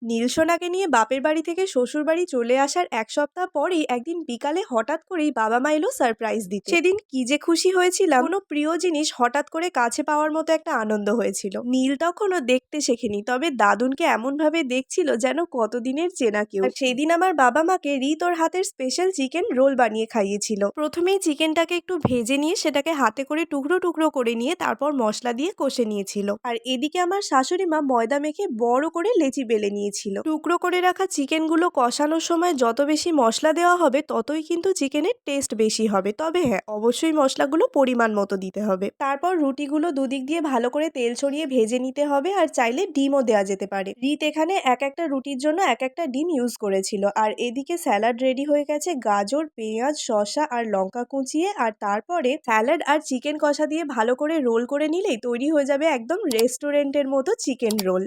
নীলসোনাকে নিয়ে বাপের বাড়ি থেকে শ্বশুর বাড়ি চলে আসার এক সপ্তাহ পরেই একদিন বিকালে হঠাৎ করেই বাবা মা এলো সারপ্রাইজ দিতে। সেদিন কি যে খুশি হয়েছিলাম, কোনো প্রিয় জিনিস হঠাৎ করে কাছে পাওয়ার মতো একটা আনন্দ হয়েছিল। নীল তখনও দেখতে শেখেনি, তবে দাদুনকে এমন ভাবে দেখছিল যেন কতদিনের চেনা কেউ। আর সেই দিন আমার বাবা মাকে রিত ওর হাতের স্পেশাল চিকেন রোল বানিয়ে খাইয়েছিল। প্রথমেই চিকেনটাকে একটু ভেজে নিয়ে সেটাকে হাতে করে টুকরো টুকরো করে নিয়ে তারপর মশলা দিয়ে কষে নিয়েছিল। আর এদিকে আমার শাশুড়ি মা ময়দা মেখে বড় করে লেচি বেলে নিয়েছিল। টুকরো করে রাখা চিকেনগুলো কষানোর সময় যত বেশি মশলা দেওয়া হবে ততই কিন্তু চিকেনের টেস্ট বেশি হবে, তবে হ্যাঁ অবশ্যই মশলাগুলো পরিমাণ মতো দিতে হবে। তারপর রুটিগুলো দুদিক দিয়ে ভালো করে তেল ছড়িয়ে ভেজে নিতে হবে, আর চাইলে ডিমও দেওয়া যেতে পারে। রিত এখানে এক একটা রুটির জন্য এক একটা ডিম ইউজ করেছিল। আর এদিকে স্যালাড রেডি হয়ে গেছে, গাজর, পেঁয়াজ, শসা আর লঙ্কা কুচিয়ে। আর তারপরে স্যালাড আর চিকেন কষা দিয়ে ভালো করে রোল করে নিলেই তৈরি হয়ে যাবে একদম রেস্টুরেন্টের মতো চিকেন রোল।